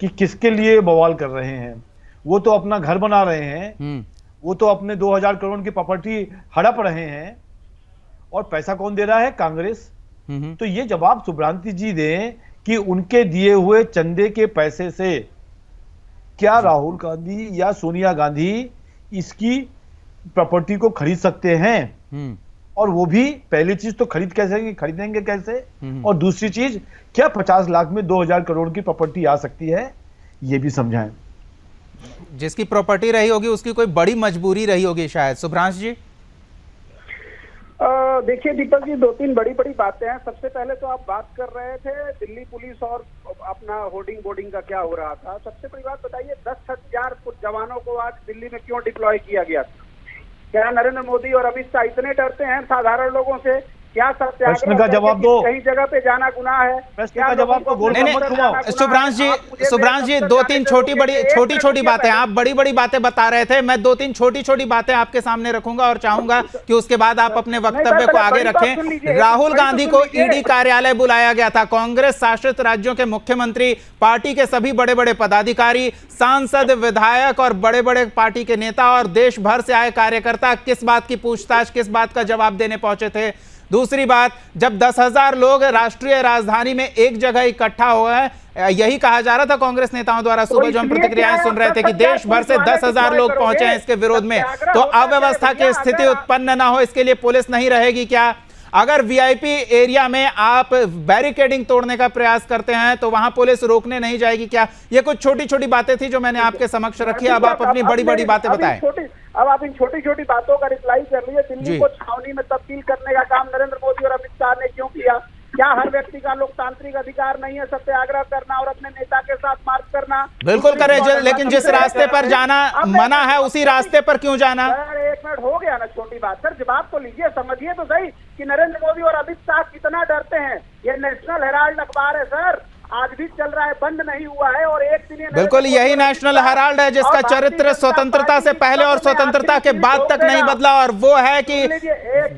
कि किसके लिए बवाल कर रहे हैं। वो तो अपना घर बना रहे हैं, वो तो अपने 2000 करोड़ की प्रॉपर्टी हड़प रहे हैं, और पैसा कौन दे रहा है? कांग्रेस। तो ये जवाब सुब्रांति जी दें कि उनके दिए हुए चंदे के पैसे से क्या राहुल गांधी या सोनिया गांधी इसकी प्रॉपर्टी को खरीद सकते हैं? और वो भी पहली चीज तो खरीदेंगे कैसे, और दूसरी चीज क्या 50 लाख में 2000 करोड़ की प्रॉपर्टी आ सकती है, ये भी समझाएं। जिसकी प्रॉपर्टी रही होगी उसकी कोई बड़ी मजबूरी रही होगी शायद। शुभ्रांश जी, देखिए दीपक जी, 2-3 बड़ी बातें हैं। सबसे पहले तो आप बात कर रहे थे दिल्ली पुलिस और अपना होर्डिंग बोर्डिंग का क्या हो रहा था। सबसे बड़ी बात बताइए, 10,000 जवानों को आज दिल्ली में क्यों डिप्लॉय किया गया था? क्या नरेंद्र मोदी और अमित शाह इतने डरते हैं साधारण लोगों से? क्या सत्याग्रह का जवाब दो, कहीं जगह पे जाना गुनाह है? प्रश्न का जवाब तो गोल मत घुमाओ। शुभ्रांश जी 2-3 छोटी छोटी बातें, आप बड़ी बातें बता रहे थे, मैं 2-3 छोटी बातें आपके सामने रखूंगा और चाहूंगा कि उसके बाद आप अपने वक्तव्य को आगे रखें। राहुल गांधी को ईडी कार्यालय बुलाया गया था, कांग्रेस शासित राज्यों के मुख्यमंत्री, पार्टी के सभी बड़े पदाधिकारी, सांसद, विधायक और बड़े पार्टी के नेता और देश भर से आए कार्यकर्ता किस बात की पूछताछ, किस बात का जवाब देने पहुंचे थे? दूसरी बात, जब 10,000 लोग राष्ट्रीय राजधानी में एक जगह इकट्ठा हुए, यही कहा जा रहा था कांग्रेस नेताओं द्वारा सुबह जो हम प्रतिक्रियाएं सुन रहे थे कि देश भर से 10,000 लोग पहुंचे हैं इसके विरोध में, तो अव्यवस्था की स्थिति उत्पन्न ना हो इसके लिए पुलिस नहीं रहेगी क्या? अगर वीआईपी एरिया में आप बैरिकेडिंग तोड़ने का प्रयास करते हैं तो वहां पुलिस रोकने नहीं जाएगी क्या? ये कुछ छोटी बातें थी जो मैंने आपके समक्ष रखी। अब आप अपनी बड़ी बातें बताएं। अब आप इन छोटी बातों का रिप्लाई कर लीजिए। दिल्ली को छावनी में तब्दील करने का काम नरेंद्र मोदी और अमित शाह ने क्यों किया? क्या हर व्यक्ति का लोकतांत्रिक अधिकार नहीं है सत्याग्रह करना और अपने नेता के साथ मार्च करना? बिल्कुल करें, लेकिन जिस रास्ते पर जाना मना है उसी रास्ते पर क्यों जाना? एक मिनट हो गया ना, छोटी बात सर, जवाब तो लीजिए, समझिए तो सही कि नरेंद्र मोदी और अमित शाह कितना डरते हैं। ये नेशनल हेराल्ड अखबार है सर, आज भी चल रहा है, बंद नहीं हुआ है। और एक दिन बिल्कुल यही नेशनल हेराल्ड है जिसका चरित्र स्वतंत्रता से पहले और स्वतंत्रता के बाद तक नहीं बदला, और वो है कि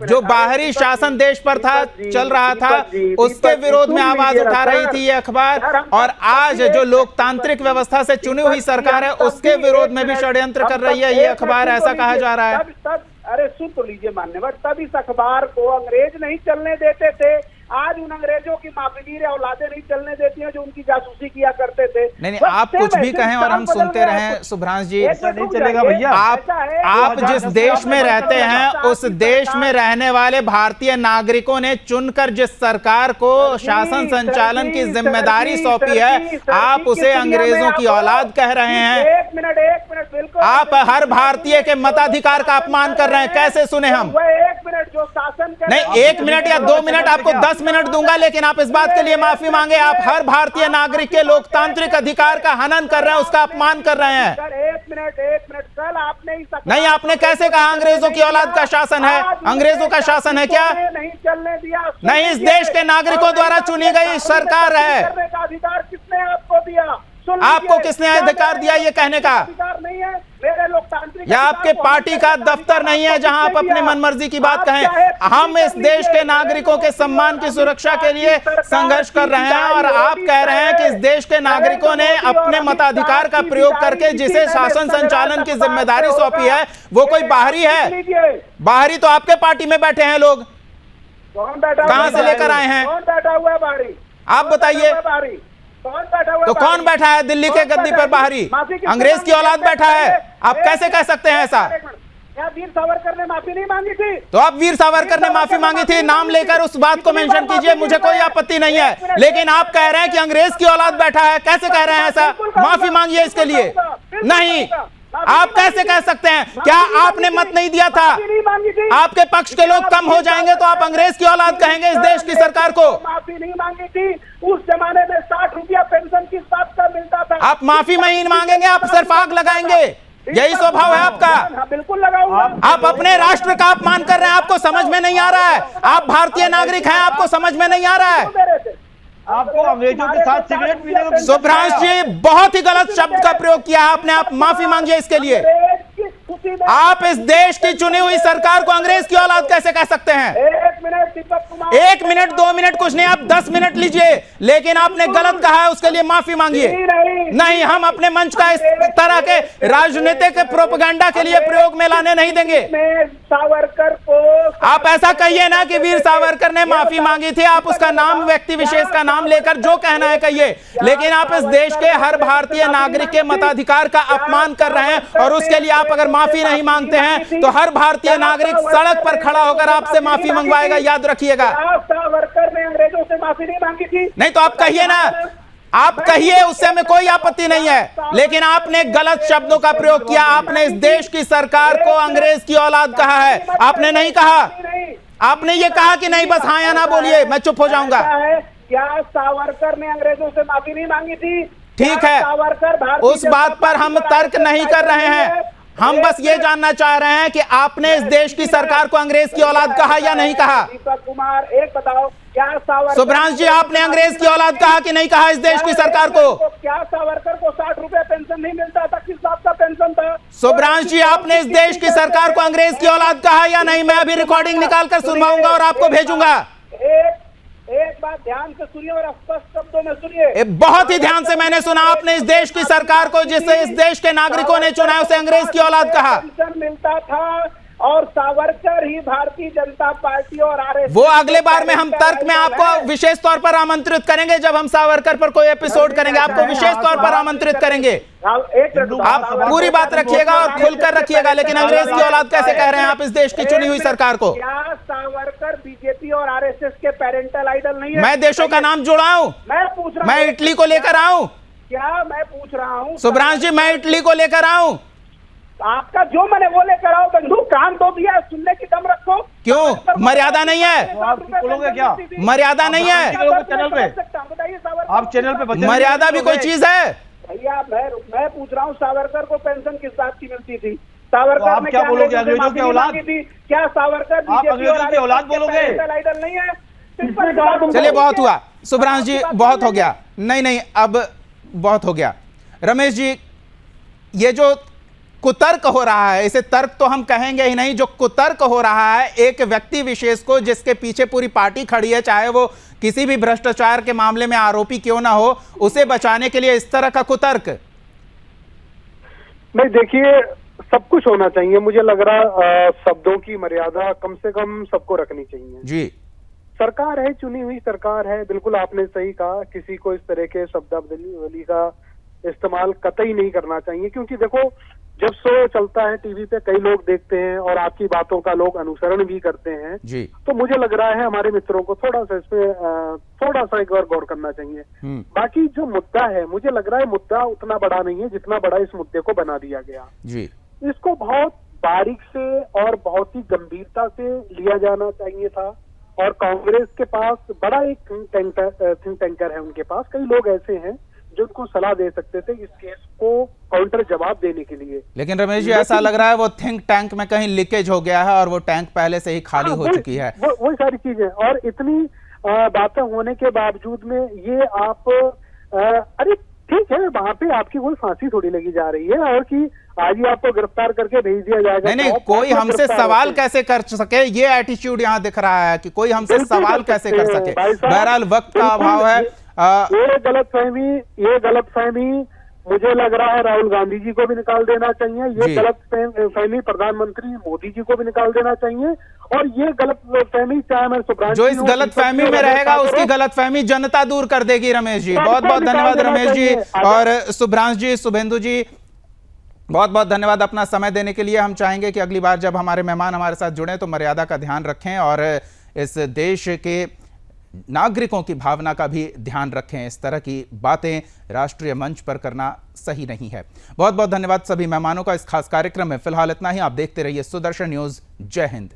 जो बाहरी शासन देश पर था, चल रहा था, उसके विरोध में आवाज उठा रही थी ये अखबार, और आज जो लोकतांत्रिक व्यवस्था से चुनी हुई सरकार है उसके विरोध में भी षड्यंत्र कर रही है ये अखबार, ऐसा कहा जा रहा है। अरे सुन तो लीजिए मान्यवर, तब इस अखबार को अंग्रेज नहीं चलने देते थे, आज उन अंग्रेजों की माफीगीर औलादे नहीं चलने देती हैं जो उनकी जासूसी किया करते थे। नहीं, आप कुछ भी कहें और हम सुनते रहें सुभाष जी। ऐसा नहीं चलेगा भैया। आप जिस देश में रहते हैं उस देश में रहने वाले भारतीय नागरिकों ने चुनकर जिस सरकार को शासन संचालन की जिम्मेदारी सौंपी है, आप उसे अंग्रेजों की औलाद कह रहे हैं। एक मिनट बिल्कुल। आप हर भारतीय के मताधिकार का अपमान कर रहे हैं, कैसे सुने हम? एक मिनट जो शासन नहीं, 1 मिनट या 2 मिनट, आपको 10 मिनट दूंगा, लेकिन आप इस बात के लिए माफी मांगे। आप हर भारतीय नागरिक के लोकतांत्रिक अधिकार का हनन कर रहे हैं, उसका अपमान कर रहे हैं। एक मिनट कल आपने नहीं, आपने कैसे कहा अंग्रेजों की औलाद का शासन है? अंग्रेजों का शासन है क्या? नहीं चलने दिया। नहीं, इस देश के नागरिकों द्वारा चुनी गई सरकार है। अधिकार किसने आपको दिया? आपको किसने अधिकार दिया ये कहने का? अधिकार नहीं है मेरे लोकतांत्रिक, या आपके पार्टी का दफ्तर नहीं है जहां आप अपनी मनमर्जी की बात कहें? हम इस देश के नागरिकों के सम्मान की सुरक्षा के लिए संघर्ष कर रहे हैं और आप कह रहे हैं कि इस देश के नागरिकों ने अपने मताधिकार का प्रयोग करके जिसे शासन संचालन की जिम्मेदारी सौंपी है वो कोई बाहरी है। बाहरी तो आपके पार्टी में बैठे हैं लोग। कहां से लेकर आए हैं? कौन बैठा हुआ है बाहरी? आप बताइए। कौन बैठा हुआ? तो कौन बैठा है दिल्ली के गद्दी पर बाहरी? अंग्रेज की औलाद बैठा है। आप कैसे कह सकते हैं ऐसा? क्या वीर सावरकर ने माफी नहीं मांगी थी? तो आप वीर सावरकर ने माफी मांगी थी, नाम लेकर उस बात को मेंशन कीजिए, मुझे कोई आपत्ति नहीं है। लेकिन आप कह रहे हैं कि अंग्रेज की औलाद बैठा है, कैसे कह रहे हैं ऐसा? माफी मांगिए इसके लिए। नहीं, आप कैसे कह सकते हैं? क्या आपने मत नहीं दिया था? आपके पक्ष के लोग कम हो जाएंगे तो आप अंग्रेज की औलाद कहेंगे इस देश की सरकार को? माफी नहीं मांगी थी। उस जमाने में 60 रुपया पेंशन किस बात का मिलता था? आप माफी नहीं मांगेंगे, आप सिर्फ आग लगाएंगे, यही स्वभाव है आपका। हाँ, बिल्कुल लगाऊंगा। आप अपने राष्ट्र का अपमान कर रहे हैं, आपको समझ में नहीं आ रहा है। आप भारतीय नागरिक हैं, आपको समझ में नहीं आ रहा है। आपको अंग्रेजों के साथ सिगरेट पीने को सुभ्रांश जी, बहुत ही गलत शब्द का प्रयोग किया है आपने। आप माफी मांगिए इसके लिए। आप इस देश की चुनी हुई सरकार को अंग्रेज की औलाद कैसे कह सकते हैं? 1 minute Deepak Kumar, 1 minute 2 minute कुछ नहीं, आप 10 मिनट लीजिए, लेकिन आपने गलत कहा है, उसके लिए माफी मांगिए। नहीं, हम अपने मंच का इस तरह के राजनीतिक प्रोपेगेंडा के लिए प्रयोग में लाने नहीं देंगे। सावरकर को आप ऐसा कहिए ना कि वीर सावरकर ने माफी मांगी थी, आप उसका नाम, व्यक्ति विशेष का नाम लेकर जो कहना है कहिए, लेकिन आप इस देश के हर भारतीय नागरिक के मताधिकार का अपमान कर रहे हैं और उसके लिए आप अगर माफी नहीं मांगते हैं तो हर भारतीय नागरिक सड़क पर खड़ा होकर आपसे माफी मंगवाएगा, याद रखिएगा। सावरकर ने अंग्रेजों से माफी नहीं मांगी थी। नहीं तो आप कहिए ना, आप कहिए, उससे हमें कोई आपत्ति नहीं है, लेकिन आपने गलत शब्दों का प्रयोग किया। आपने इस देश की सरकार को अंग्रेज की औलाद कहा है, आपने नहीं कहा। आपने ये कहा कि नहीं, बस हाँ या ना बोलिए, मैं चुप हो जाऊंगा। क्या सावरकर ने अंग्रेजों से माफी नहीं मांगी थी? ठीक है, उस बात पर हम तर्क नहीं कर रहे हैं। हम बस ये जानना चाह रहे हैं कि आपने इस देश की सरकार को अंग्रेज की औलाद कहा या नहीं कहा? दीपक कुमार, एक बताओ, क्या सावरकर, सुभ्रांश जी, आपने अंग्रेज की औलाद कहा कि नहीं कहा इस देश की सरकार को? क्या सावरकर को 60 रुपया पेंशन नहीं मिलता था? किस बात का पेंशन था? सुभ्रांश जी, आपने इस देश की सरकार को अंग्रेज की औलाद कहा या नहीं? मैं अभी रिकॉर्डिंग निकाल कर सुनवाऊंगा और आपको भेजूंगा। एक बात ध्यान से सुनिए और स्पष्ट शब्दों में सुनिए। बहुत ही ध्यान से मैंने सुना। आपने इस देश की सरकार को, जिसे इस देश के नागरिकों ने चुना है, उसे अंग्रेज की औलाद कहा। पेंशन मिलता था और सावरकर ही भारतीय जनता पार्टी और आरएसएस। वो अगले बार में हम तर्क में आपको विशेष तौर पर आमंत्रित करेंगे, जब हम सावरकर पर कोई एपिसोड करेंगे आपको विशेष तौर पर आमंत्रित करेंगे। आप पूरी बात रखिएगा और खुलकर रखिएगा, लेकिन अंग्रेज की औलाद कैसे कह रहे हैं आप इस देश की चुनी हुई सरकार को? क्या सावरकर बीजेपी और आरएसएस के पेरेंटल आइडल नहीं है? मैं देशों का नाम जोड़ाऊं? मैं पूछ रहा हूं। मैं इटली को लेकर आऊं? क्या मैं पूछ रहा हूं? सुभ्रांश जी, मैं इटली को लेकर आऊं? आपका जो मैंने वो लेकर आओ, बंधु कान दो दिया, सुनने की दम रखो। क्यों, मर्यादा नहीं है? आप बोलोगे क्या? मर्यादा नहीं है? चैनल पे आप चैनल पे मर्यादा भी कोई चीज है? भैया मैं पूछ रहा हूँ, सावरकर को पेंशन किस बात की मिलती थी? सावरकर आप क्या बोलोगे? अंग्रेजों की औलाद? क्या सावरकर आप अंग्रेजों की औलाद बोलोगे? आइडल नहीं है? चलिए, बहुत हुआ सुभ्रांश जी, बहुत हो गया। नहीं, अब बहुत हो गया। रमेश जी, ये जो कुतर्क हो रहा है, इसे तर्क तो हम कहेंगे ही नहीं, जो कुतर्क हो रहा है एक व्यक्ति विशेष को, जिसके पीछे पूरी पार्टी खड़ी है, चाहे वो किसी भी भ्रष्टाचार के मामले में आरोपी क्यों ना हो, उसे बचाने के लिए इस तरह का कुतर्क? नहीं, देखिए, सब कुछ होना चाहिए। मुझे लग रहा शब्दों की मर्यादा कम से कम सबको रखनी चाहिए जी। सरकार है, चुनी हुई सरकार है, बिल्कुल आपने सही कहा, किसी को इस तरह के शब्दावली का इस्तेमाल कतई नहीं करना चाहिए, क्योंकि देखो जब शो चलता है टीवी पे, कई लोग देखते हैं और आपकी बातों का लोग अनुसरण भी करते हैं जी। तो मुझे लग रहा है हमारे मित्रों को थोड़ा सा इसमें थोड़ा सा एक बार गौर करना चाहिए। बाकी जो मुद्दा है, मुझे लग रहा है मुद्दा उतना बड़ा नहीं है जितना बड़ा इस मुद्दे को बना दिया गया जी। इसको बहुत बारीक से और बहुत ही गंभीरता से लिया जाना चाहिए था, और कांग्रेस के पास बड़ा एक थिंक टैंकर है, उनके पास कई लोग ऐसे हैं जो उनको सलाह दे सकते थे इस केस को काउंटर जवाब देने के लिए। लेकिन रमेश जी, ऐसा लग रहा है वो थिंक टैंक में कहीं लीकेज हो गया है और वो टैंक पहले से ही खाली हो चुकी है। वही सारी चीजें, और इतनी बातें होने के बावजूद में ये आप अरे ठीक है, वहां पे आपकी कोई फांसी थोड़ी लगी जा रही है और कि आज ही आपको गिरफ्तार करके भेज दिया जाएगा। नहीं, कोई हमसे सवाल कैसे कर सके, ये एटीट्यूड यहाँ दिख रहा है कि कोई हमसे सवाल कैसे कर सके। बहरहाल वक्त का अभाव है। ये गलतफहमी मुझे लग रहा है राहुल गांधी जी को भी निकाल देना चाहिए, ये गलतफहमी प्रधानमंत्री मोदी जी को भी निकाल देना चाहिए, और ये गलतफहमी चाहे मैं सुब्रांश जो इस गलतफहमी में रहेगा उसकी गलतफहमी जनता दूर कर देगी। रमेश जी, बहुत बहुत धन्यवाद। रमेश जी और सुब्रांश जी, शुभेंदु जी, बहुत बहुत धन्यवाद अपना समय देने के लिए। हम चाहेंगे कि अगली बार जब हमारे मेहमान हमारे साथ जुड़े तो मर्यादा का ध्यान रखें और इस देश के नागरिकों की भावना का भी ध्यान रखें। इस तरह की बातें राष्ट्रीय मंच पर करना सही नहीं है। बहुत बहुत धन्यवाद सभी मेहमानों का इस खास कार्यक्रम में। फिलहाल इतना ही। आप देखते रहिए सुदर्शन न्यूज़। जय हिंद।